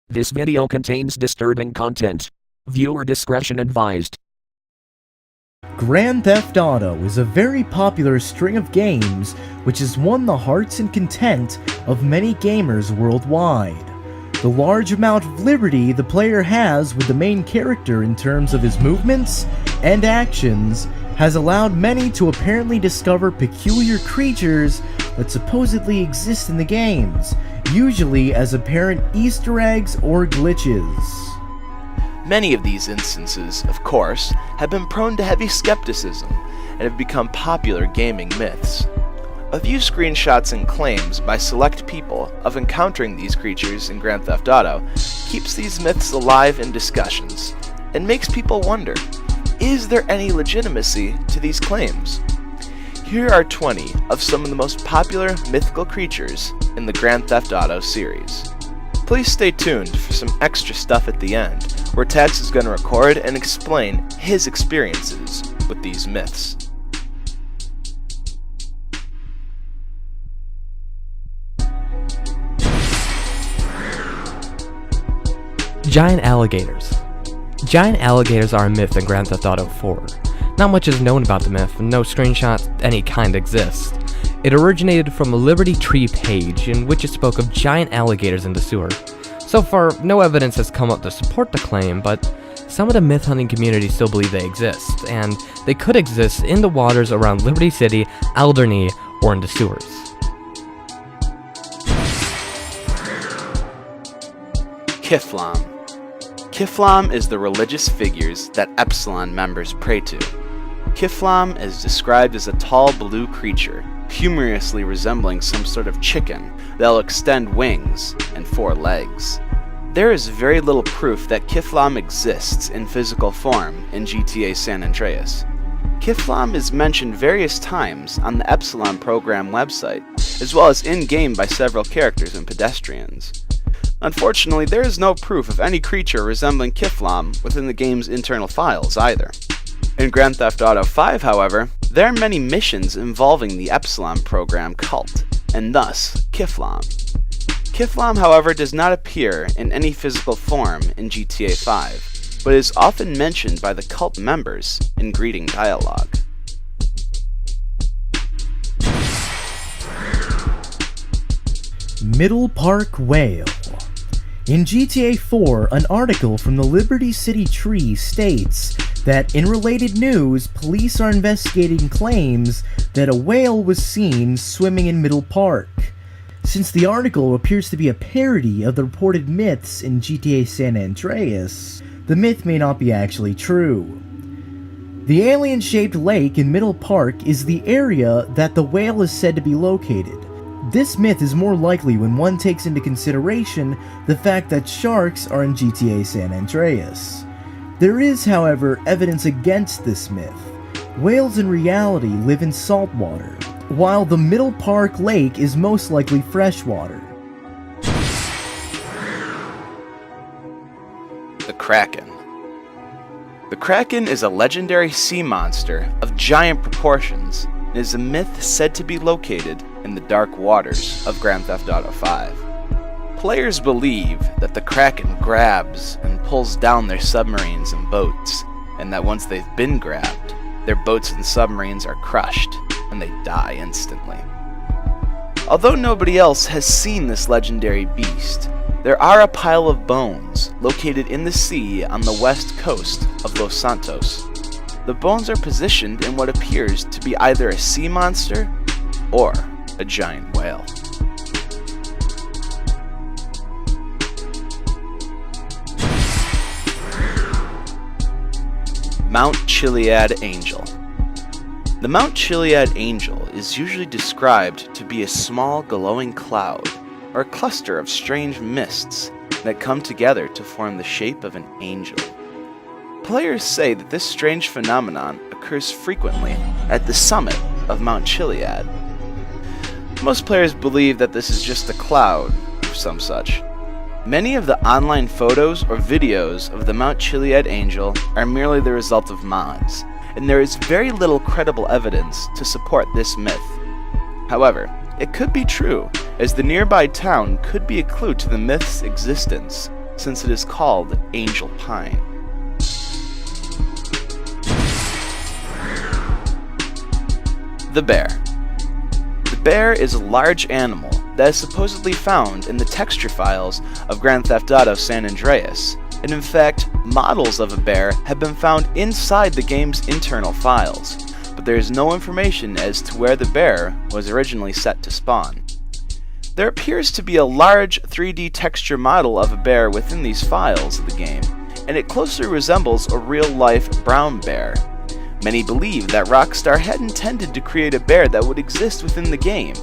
This video contains disturbing content. Viewer discretion advised. Grand Theft Auto is a very popular string of games which has won the hearts and content of many gamers worldwide. The large amount of liberty the player has with the main character in terms of his movements and actions has allowed many to apparently discover peculiar creatures that supposedly exist in the games, usually as apparent Easter eggs or glitches. Many of these instances, of course, have been prone to heavy skepticism and have become popular gaming myths. A few screenshots and claims by select people of encountering these creatures in Grand Theft Auto keeps these myths alive in discussions and makes people wonder, is there any legitimacy to these claims? Here are 20 of some of the most popular mythical creatures in the Grand Theft Auto series. Please stay tuned for some extra stuff at the end, where Tax is going to record and explain his experiences with these myths. Giant alligators. Giant alligators are a myth in Grand Theft Auto 4. Not much is known about the myth, and no screenshots of any kind exist. It originated from a Liberty Tree page in which it spoke of giant alligators in the sewer. So far, no evidence has come up to support the claim, but some of the myth hunting community still believe they exist, and they could exist in the waters around Liberty City, Alderney, or in the sewers. Kiflam. Kiflam is the religious figures that Epsilon members pray to. Kiflam is described as a tall blue creature, humorously resembling some sort of chicken that'll extend wings and 4 legs. There is very little proof that Kiflam exists in physical form in GTA San Andreas. Kiflam is mentioned various times on the Epsilon program website, as well as in-game by several characters and pedestrians. Unfortunately, there is no proof of any creature resembling Kiflam within the game's internal files either. In Grand Theft Auto 5, however, there are many missions involving the Epsilon program cult, and thus Kiflam. Kiflam, however, does not appear in any physical form in GTA 5, but is often mentioned by the cult members in greeting dialogue. Middle Park Whale. In GTA 4, an article from the Liberty City Tree states that in related news, police are investigating claims that a whale was seen swimming in Middle Park. Since the article appears to be a parody of the reported myths in GTA San Andreas, the myth may not be actually true. The alien-shaped lake in Middle Park is the area that the whale is said to be located. This myth is more likely when one takes into consideration the fact that sharks are in GTA San Andreas. There is, however, evidence against this myth. Whales in reality live in saltwater, while the Middle Park Lake is most likely freshwater. The Kraken. The Kraken is a legendary sea monster of giant proportions and is a myth said to be located in the dark waters of Grand Theft Auto 5. Players believe that the Kraken grabs and pulls down their submarines and boats, and that once they've been grabbed, their boats and submarines are crushed, and they die instantly. Although nobody else has seen this legendary beast, there are a pile of bones located in the sea on the west coast of Los Santos. The bones are positioned in what appears to be either a sea monster or a giant whale. Mount Chiliad Angel. The Mount Chiliad Angel is usually described to be a small glowing cloud or a cluster of strange mists that come together to form the shape of an angel. Players say that this strange phenomenon occurs frequently at the summit of Mount Chiliad. Most players believe that this is just a cloud or some such. Many of the online photos or videos of the Mount Chiliad Angel are merely the result of mods, and there is very little credible evidence to support this myth. However, it could be true, as the nearby town could be a clue to the myth's existence, since it is called Angel Pine. The bear. The bear is a large animal that is supposedly found in the texture files of Grand Theft Auto San Andreas, and in fact, models of a bear have been found inside the game's internal files, but there is no information as to where the bear was originally set to spawn. There appears to be a large 3D texture model of a bear within these files of the game, and it closely resembles a real-life brown bear. Many believe that Rockstar had intended to create a bear that would exist within the game,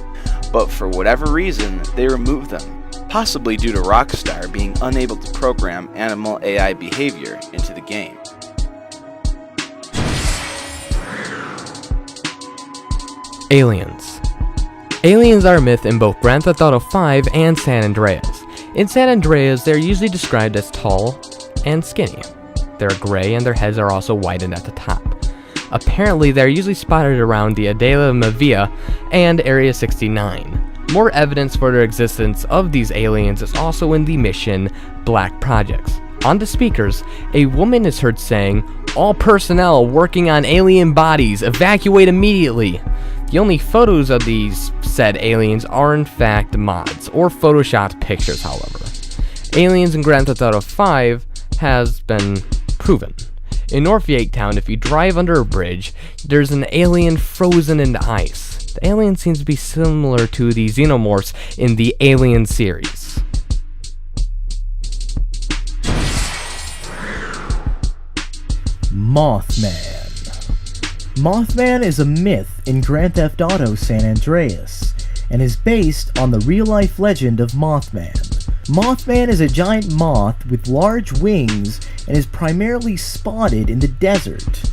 but for whatever reason, they removed them, possibly due to Rockstar being unable to program animal AI behavior into the game. Aliens. Aliens are a myth in both Grand Theft Auto 5 and San Andreas. In San Andreas, they're usually described as tall and skinny. They're gray and their heads are also widened at the top. Apparently, they're usually spotted around the Adela Mavia and Area 69. More evidence for their existence of these aliens is also in the mission Black Projects. On the speakers, a woman is heard saying, "All personnel working on alien bodies, evacuate immediately." The only photos of these said aliens are in fact mods, or photoshopped pictures, however. Aliens in Grand Theft Auto 5 has been proven. In North Town, if you drive under a bridge, there's an alien frozen in the ice. The alien seems to be similar to the xenomorphs in the Alien series. Mothman. Mothman is a myth in Grand Theft Auto San Andreas, and is based on the real-life legend of Mothman. Mothman is a giant moth with large wings and is primarily spotted in the desert.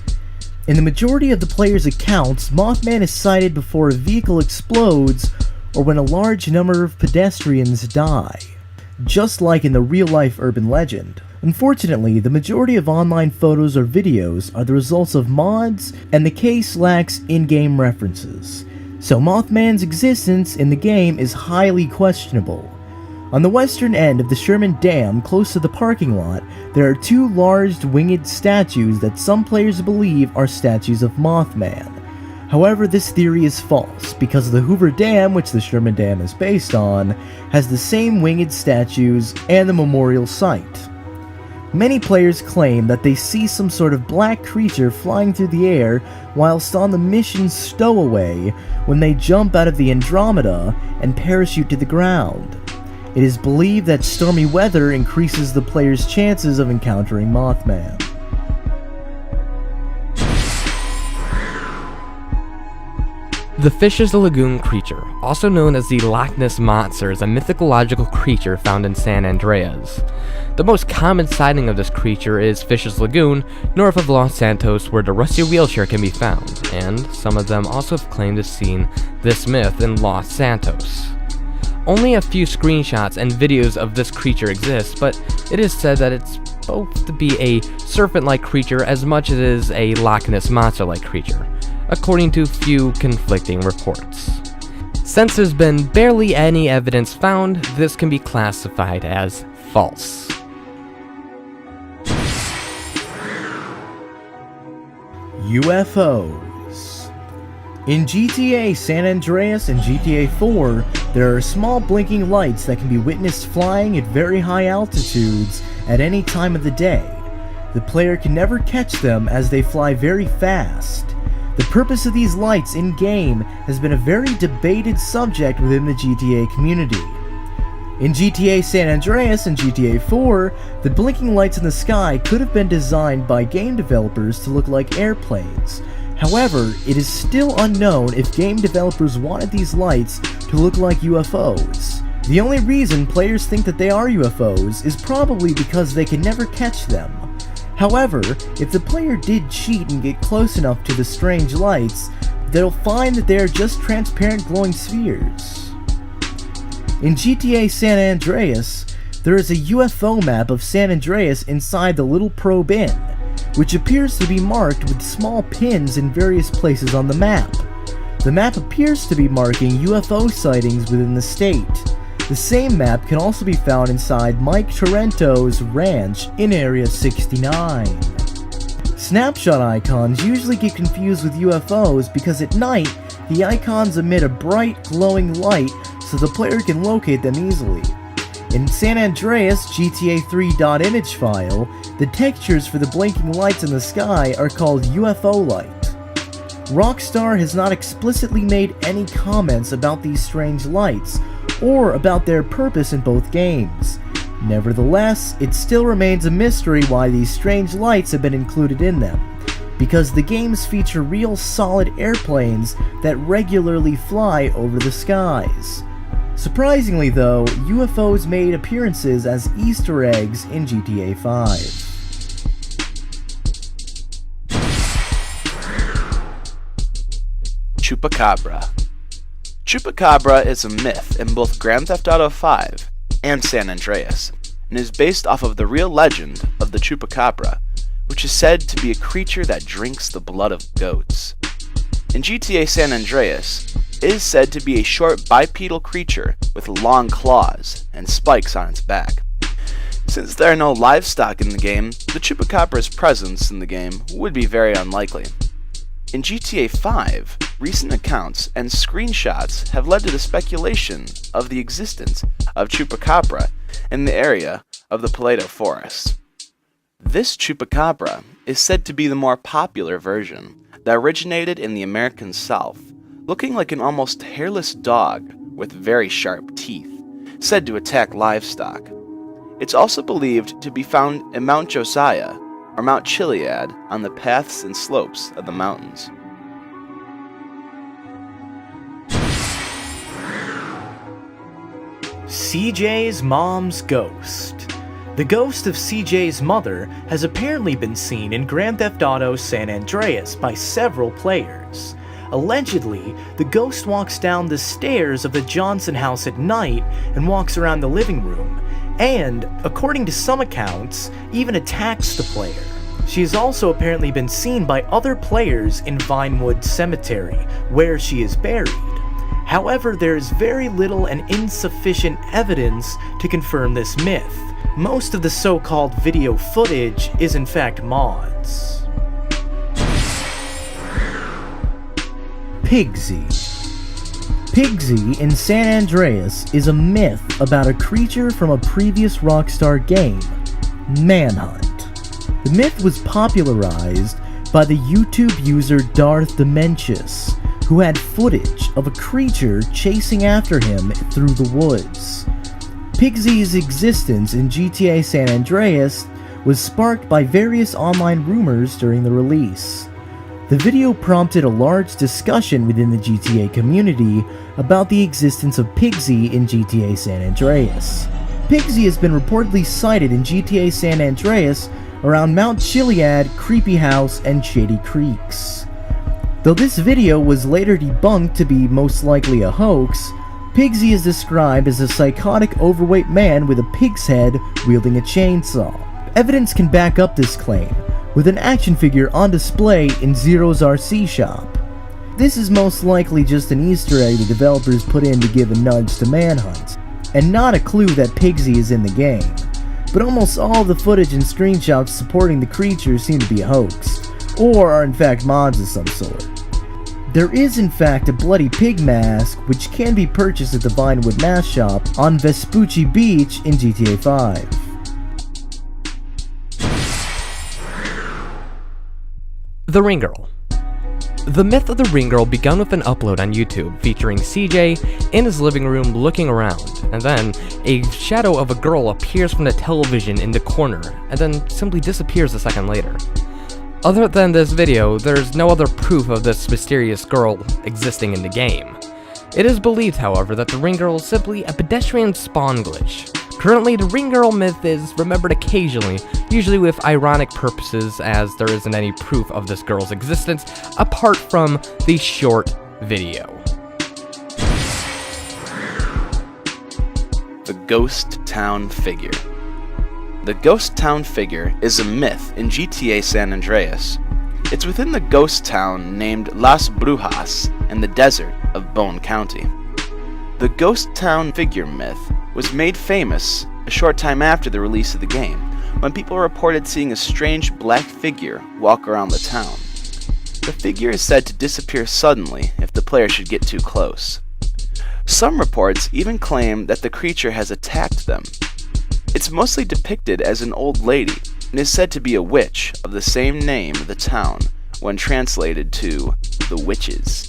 In the majority of the players' accounts, Mothman is sighted before a vehicle explodes or when a large number of pedestrians die, just like in the real-life urban legend. Unfortunately, the majority of online photos or videos are the results of mods, and the case lacks in-game references, so Mothman's existence in the game is highly questionable. On the western end of the Sherman Dam, close to the parking lot, there are two large winged statues that some players believe are statues of Mothman. However, this theory is false, because the Hoover Dam, which the Sherman Dam is based on, has the same winged statues and the memorial site. Many players claim that they see some sort of black creature flying through the air whilst on the mission Stowaway when they jump out of the Andromeda and parachute to the ground. It is believed that stormy weather increases the player's chances of encountering Mothman. The Fishes Lagoon creature, also known as the Loch Ness Monster, is a mythological creature found in San Andreas. The most common sighting of this creature is Fishes Lagoon, north of Los Santos, where the rusty wheelchair can be found, and some of them also have claimed to have seen this myth in Los Santos. Only a few screenshots and videos of this creature exist, but it is said that it's supposed to be a serpent-like creature as much as it is a Loch Ness Monster-like creature, according to few conflicting reports. Since there's been barely any evidence found, this can be classified as false. UFOs. In GTA San Andreas and GTA 4, there are small blinking lights that can be witnessed flying at very high altitudes at any time of the day. The player can never catch them as they fly very fast. The purpose of these lights in-game has been a very debated subject within the GTA community. In GTA San Andreas and GTA 4, the blinking lights in the sky could have been designed by game developers to look like airplanes. However, it is still unknown if game developers wanted these lights to look like UFOs. The only reason players think that they are UFOs is probably because they can never catch them. However, if the player did cheat and get close enough to the strange lights, they'll find that they are just transparent glowing spheres. In GTA San Andreas, there is a UFO map of San Andreas inside the Little Probe Inn, which appears to be marked with small pins in various places on the map. The map appears to be marking UFO sightings within the state. The same map can also be found inside Mike Tarento's ranch in Area 69. Snapshot icons usually get confused with UFOs because at night, the icons emit a bright, glowing light so the player can locate them easily. In San Andreas GTA 3.image file, the textures for the blinking lights in the sky are called UFO light. Rockstar has not explicitly made any comments about these strange lights, or about their purpose in both games. Nevertheless, it still remains a mystery why these strange lights have been included in them, because the games feature real solid airplanes that regularly fly over the skies. Surprisingly though, UFOs made appearances as Easter eggs in GTA 5. Chupacabra. Chupacabra is a myth in both Grand Theft Auto 5 and San Andreas, and is based off of the real legend of the Chupacabra, which is said to be a creature that drinks the blood of goats. In GTA San Andreas, it is said to be a short bipedal creature with long claws and spikes on its back. Since there are no livestock in the game, the Chupacabra's presence in the game would be very unlikely. In GTA 5, recent accounts and screenshots have led to the speculation of the existence of Chupacabra in the area of the Paleto Forest. This Chupacabra is said to be the more popular version that originated in the American South, looking like an almost hairless dog with very sharp teeth, said to attack livestock. It's also believed to be found in Mount Josiah or Mount Chiliad on the paths and slopes of the mountains. CJ's mom's ghost. The ghost of CJ's mother has apparently been seen in Grand Theft Auto San Andreas by several players. Allegedly, the ghost walks down the stairs of the Johnson house at night and walks around the living room, and, according to some accounts, even attacks the player. She has also apparently been seen by other players in Vinewood Cemetery, where she is buried. However, there is very little and insufficient evidence to confirm this myth. Most of the so-called video footage is in fact mods. Pigsy. Pigsy in San Andreas is a myth about a creature from a previous Rockstar game, Manhunt. The myth was popularized by the YouTube user Darth Dementius, who had footage of a creature chasing after him through the woods. Pigsy's existence in GTA San Andreas was sparked by various online rumors during the release. The video prompted a large discussion within the GTA community about the existence of Pigsy in GTA San Andreas. Pigsy has been reportedly sighted in GTA San Andreas around Mount Chiliad, Creepy House, and Shady Creeks. Though this video was later debunked to be most likely a hoax, Pigsy is described as a psychotic overweight man with a pig's head wielding a chainsaw. Evidence can back up this claim, with an action figure on display in Zero's RC shop. This is most likely just an Easter egg the developers put in to give a nudge to Manhunt, and not a clue that Pigsy is in the game. But almost all of the footage and screenshots supporting the creature seem to be a hoax, or are in fact mods of some sort. There is in fact a bloody pig mask which can be purchased at the Vinewood Mask Shop on Vespucci Beach in GTA 5. The Ring Girl. The myth of the Ring Girl began with an upload on YouTube featuring CJ in his living room looking around, and then a shadow of a girl appears from the television in the corner, and then simply disappears a second later. Other than this video, there's no other proof of this mysterious girl existing in the game. It is believed, however, that the Ring Girl is simply a pedestrian spawn glitch. Currently, the Ring Girl myth is remembered occasionally, usually with ironic purposes, as there isn't any proof of this girl's existence apart from the short video. The Ghost Town Figure. The Ghost Town figure is a myth in GTA San Andreas. It's within the ghost town named Las Brujas in the desert of Bone County. The Ghost Town figure myth was made famous a short time after the release of the game, when people reported seeing a strange black figure walk around the town. The figure is said to disappear suddenly if the player should get too close. Some reports even claim that the creature has attacked them. It's mostly depicted as an old lady, and is said to be a witch of the same name of the town, when translated to the witches.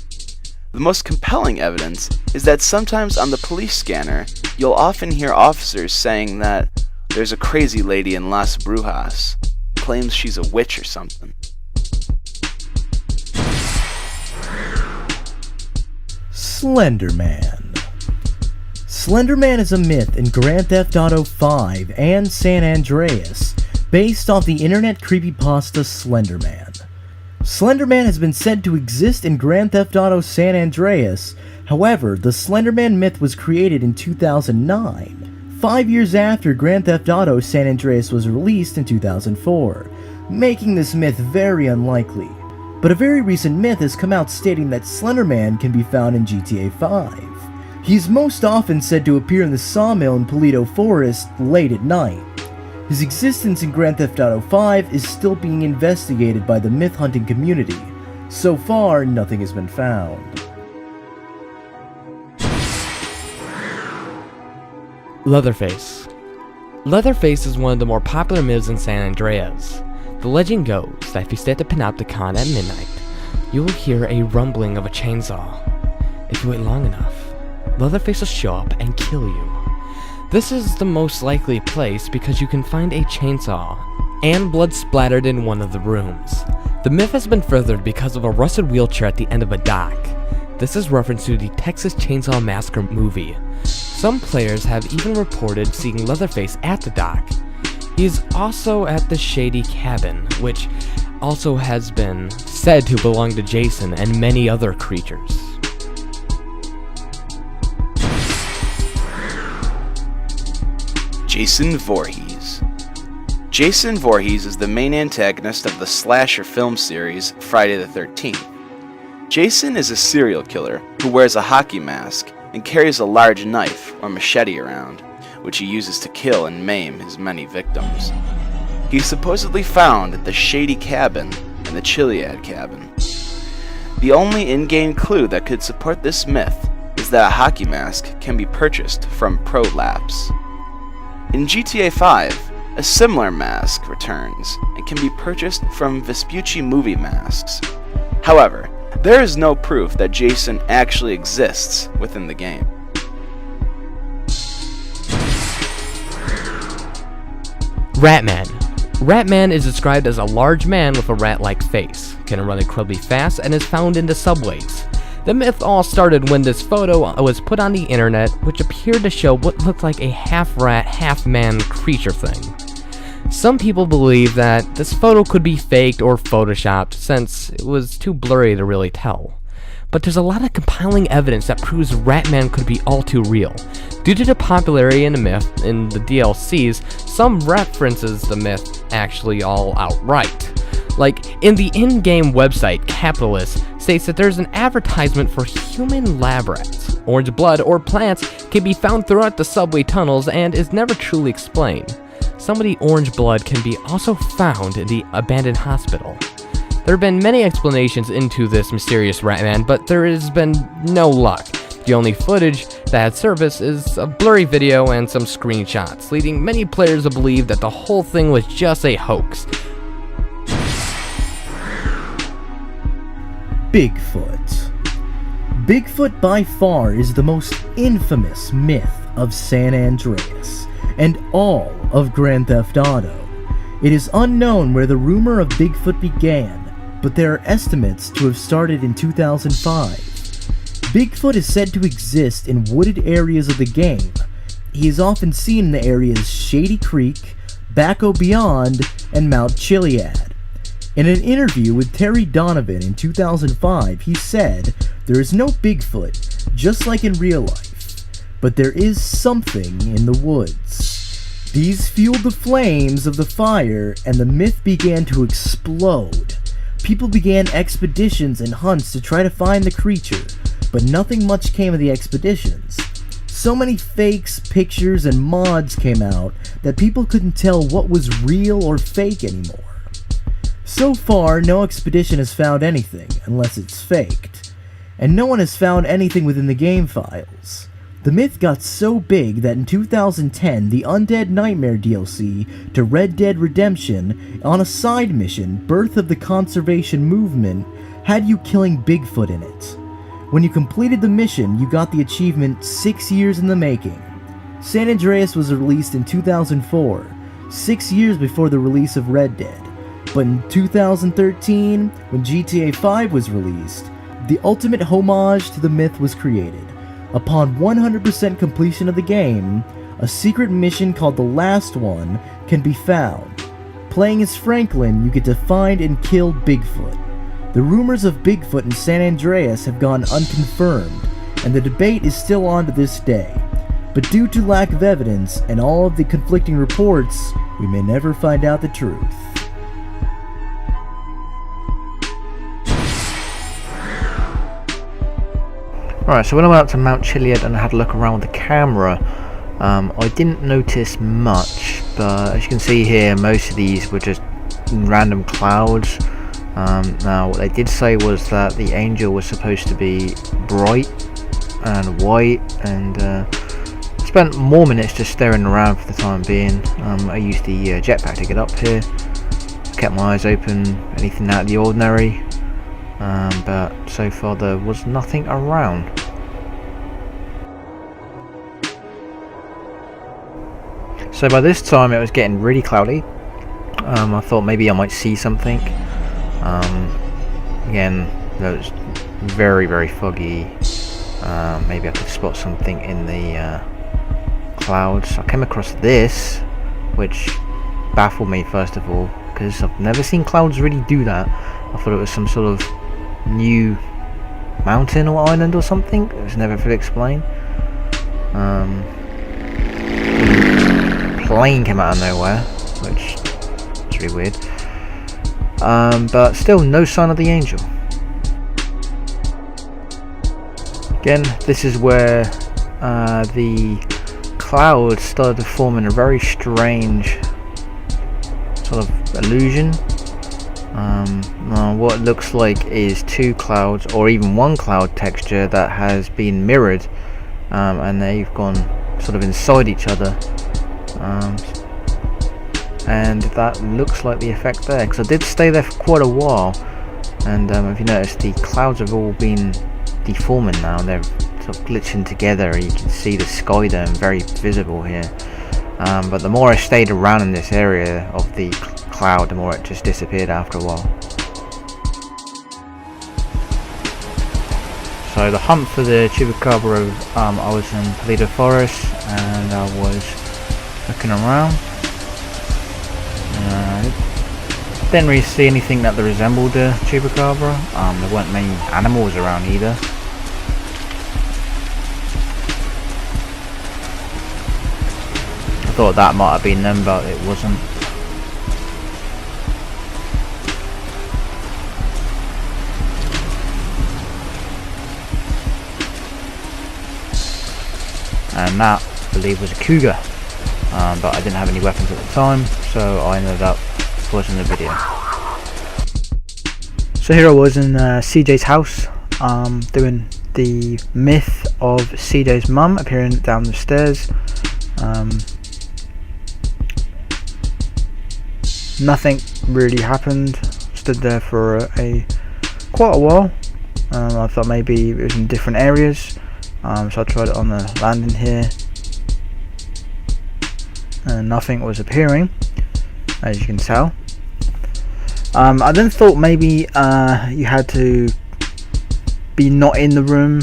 The most compelling evidence is that sometimes on the police scanner, you'll often hear officers saying that there's a crazy lady in Las Brujas, claims she's a witch or something. Slenderman. Slenderman is a myth in Grand Theft Auto 5 and San Andreas, based off the internet creepypasta Slenderman. Slenderman has been said to exist in Grand Theft Auto San Andreas. However, the Slenderman myth was created in 2009, 5 years after Grand Theft Auto San Andreas was released in 2004, making this myth very unlikely. But a very recent myth has come out stating that Slenderman can be found in GTA 5. He's most often said to appear in the sawmill in Paleto Forest late at night. His existence in Grand Theft Auto 5 is still being investigated by the myth hunting community. So far, nothing has been found. Leatherface. Leatherface is one of the more popular myths in San Andreas. The legend goes that if you stay at the Panopticon at midnight, you will hear a rumbling of a chainsaw. If you wait long enough, Leatherface will show up and kill you. This is the most likely place because you can find a chainsaw and blood splattered in one of the rooms. The myth has been furthered because of a rusted wheelchair at the end of a dock. This is reference to the Texas Chainsaw Massacre movie. Some players have even reported seeing Leatherface at the dock. He is also at the Shady Cabin, which also has been said to belong to Jason and many other creatures. Jason Voorhees. Jason Voorhees is the main antagonist of the slasher film series Friday the 13th. Jason is a serial killer who wears a hockey mask and carries a large knife or machete around, which he uses to kill and maim his many victims. He's supposedly found at the Shady Cabin and the Chiliad Cabin. The only in-game clue that could support this myth is that a hockey mask can be purchased from ProLapse. In GTA 5, a similar mask returns and can be purchased from Vespucci movie masks. However, there is no proof that Jason actually exists within the game. Ratman. Ratman is described as a large man with a rat-like face, can run incredibly fast, and is found in the subways. The myth all started when this photo was put on the internet, which appeared to show what looked like a half-rat, half-man creature thing. Some people believe that this photo could be faked or photoshopped since it was too blurry to really tell. But there's a lot of compelling evidence that proves Ratman could be all too real. Due to the popularity in the myth in the DLCs, some references the myth actually all outright. Like, in the in-game website, Capitalist states that there's an advertisement for human lab rats. Orange blood or plants can be found throughout the subway tunnels and is never truly explained. Some of the orange blood can be also found in the abandoned hospital. There have been many explanations into this mysterious Ratman, but there has been no luck. The only footage that had surfaced is a blurry video and some screenshots, leading many players to believe that the whole thing was just a hoax. Bigfoot. Bigfoot by far is the most infamous myth of San Andreas and all of Grand Theft Auto. It is unknown where the rumor of Bigfoot began, but there are estimates to have started in 2005. Bigfoot is said to exist in wooded areas of the game. He is often seen in the areas Shady Creek, Baco Beyond, and Mount Chiliad. In an interview with Terry Donovan in 2005, he said, "There is no Bigfoot, just like in real life, but there is something in the woods." These fueled the flames of the fire, and the myth began to explode. People began expeditions and hunts to try to find the creature, but nothing much came of the expeditions. So many fakes, pictures, and mods came out that people couldn't tell what was real or fake anymore. So far, no expedition has found anything, unless it's faked, and no one has found anything within the game files. The myth got so big that in 2010, the Undead Nightmare DLC to Red Dead Redemption, on a side mission, Birth of the Conservation Movement, had you killing Bigfoot in it. When you completed the mission, you got the achievement 6 years in the making. San Andreas was released in 2004, 6 years before the release of Red Dead. But in 2013, when GTA 5 was released, the ultimate homage to the myth was created. Upon 100% completion of the game, a secret mission called The Last One can be found. Playing as Franklin, you get to find and kill Bigfoot. The rumors of Bigfoot in San Andreas have gone unconfirmed, and the debate is still on to this day. But due to lack of evidence and all of the conflicting reports, we may never find out the truth. Right, so when I went up to Mount Chiliad and I had a look around with the camera, I didn't notice much, but as you can see here, most of these were just random clouds. Now, what they did say was that the angel was supposed to be bright and white, and spent more minutes just staring around for the time being. I used the jetpack to get up here, kept my eyes open, anything out of the ordinary. But so far there was nothing around. So by this time it was getting really cloudy. I thought maybe I might see something. Again, it was very, very foggy. Maybe I could spot something in the clouds. I came across this, which baffled me first of all, because I've never seen clouds really do that. I thought it was some sort of new mountain or island or something. It was never fully explained. Plane came out of nowhere, which is really weird. But still no sign of the angel. Again, this is where the clouds started to form in a very strange sort of illusion. What looks like is two clouds, or even one cloud texture that has been mirrored, and they've gone sort of inside each other, and that looks like the effect there, because I did stay there for quite a while, and if you notice, the clouds have all been deforming now. They're sort of glitching together. You can see the sky there, very visible here, but the more I stayed around in this area of the cloud, the more it just disappeared after a while. So the hunt for the chupacabra, I was in Toledo Forest and I was looking around. Didn't really see anything that resembled a chupacabra. There weren't many animals around either. I thought that might have been them, but it wasn't. And that, I believe, was a cougar, but I didn't have any weapons at the time, so I ended up pausing the video. So here I was in CJ's house, doing the myth of CJ's mum appearing down the stairs. Nothing really happened. Stood there for quite a while. I thought maybe it was in different areas. So I tried it on the landing here, and nothing was appearing, as you can tell. I then thought maybe you had to be not in the room,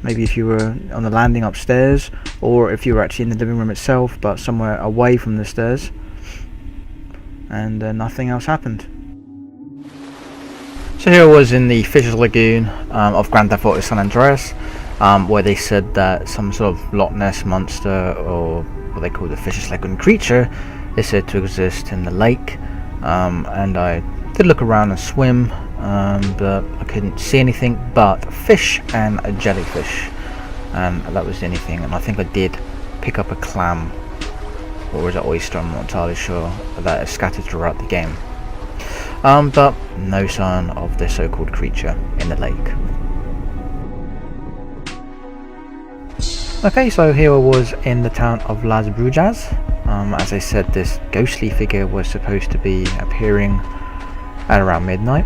maybe if you were on the landing upstairs, or if you were actually in the living room itself but somewhere away from the stairs, and nothing else happened. So here I was in the Fisher's Lagoon of Grand Theft Auto San Andreas, where they said that some sort of Loch Ness monster, or what they call the Fisher's Lagoon creature, is said to exist in the lake. And I did look around and swim, but I couldn't see anything but fish and a jellyfish. and that was the only thing. And I think I did pick up a clam, or was it oyster, I'm not entirely sure, that is scattered throughout the game. But no sign of the so-called creature in the lake. Okay, so here I was in the town of Las Brujas. As I said, this ghostly figure was supposed to be appearing at around midnight.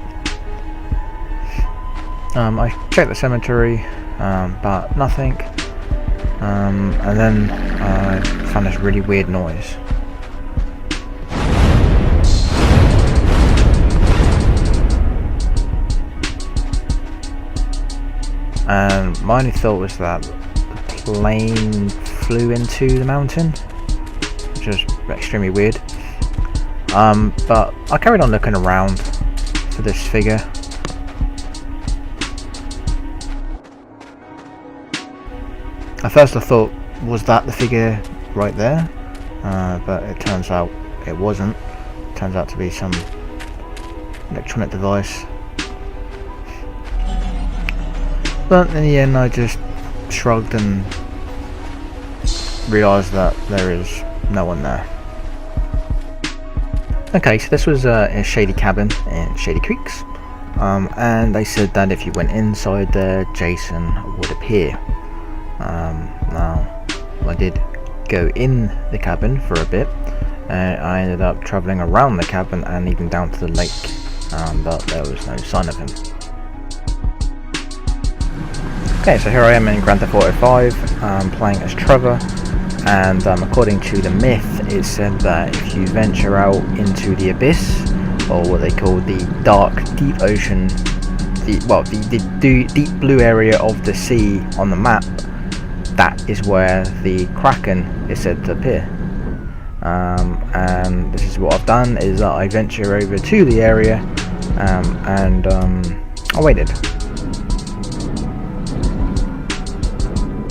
I checked the cemetery, but nothing. And then I found this really weird noise. And my only thought was that the plane flew into the mountain, which was extremely weird. But I carried on looking around for this figure. At first I thought, was that the figure right there? But it turns out it wasn't. It turns out to be some electronic device. But in the end I just shrugged and realised that there is no one there. Okay, so this was a shady cabin in Shady Creeks, and they said that if you went inside there, Jason would appear. Now, I did go in the cabin for a bit, and I ended up travelling around the cabin and even down to the lake, but there was no sign of him. Okay, so here I am in Grand Theft Auto 5, playing as Trevor, and according to the myth, it said that if you venture out into the abyss, or what they call the dark, deep ocean, the deep blue area of the sea on the map, that is where the Kraken is said to appear. And this is what I've done, is that I venture over to the area, and I waited.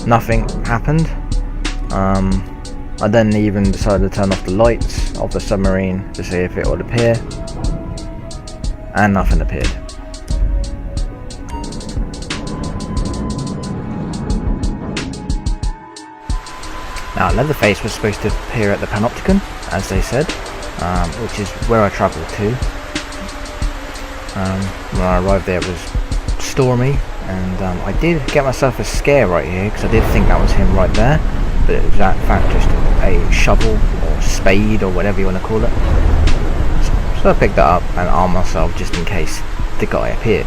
Nothing happened. I then even decided to turn off the lights of the submarine to see if it would appear, and nothing appeared. Now, Leatherface was supposed to appear at the Panopticon, as they said, which is where I travelled to. When I arrived there, it was stormy, and I did get myself a scare right here, because I did think that was him right there, but it was in fact just a shovel or spade or whatever you want to call it. So I picked that up and armed myself just in case the guy appeared.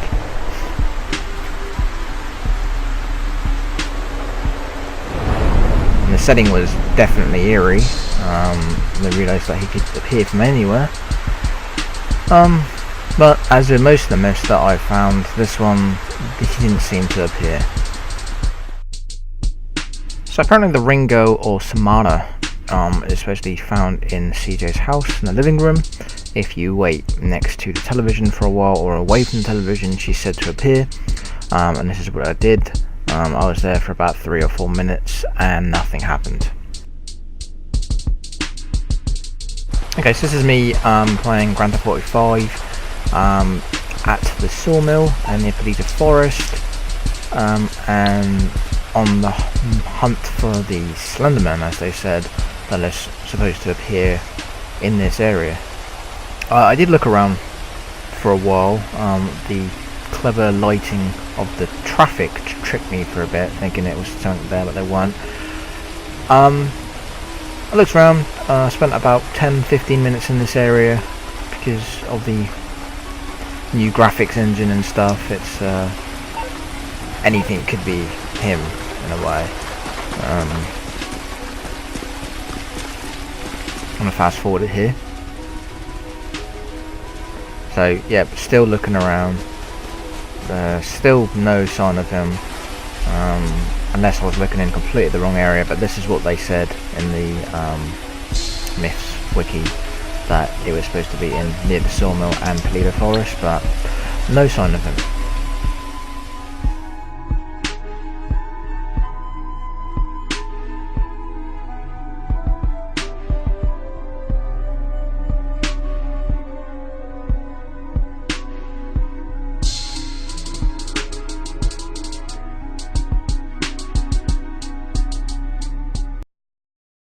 And the setting was definitely eerie. I realised that he could appear from anywhere. But as with most of the myths that I've found, this one, he didn't seem to appear. So apparently the Ringo or Samana is supposed to be found in CJ's house in the living room. If you wait next to the television for a while or away from the television, she's said to appear. And this is what I did. I was there for about 3 or 4 minutes and nothing happened. Okay, so this is me playing Grand Theft Auto 5 at the sawmill in the Polita Forest, and on the hunt for the Slenderman, as they said, that is supposed to appear in this area. I did look around for a while. The clever lighting of the traffic tricked me for a bit, thinking it was something there, but there weren't. I looked around, spent about 10-15 minutes in this area because of the new graphics engine and stuff. It's anything could be him in a way. I'm gonna fast forward it here. So yeah, still looking around. Still no sign of him, unless I was looking in completely the wrong area. But this is what they said in the Myths wiki, that it was supposed to be in near the sawmill and Polita Forest, but no sign of him.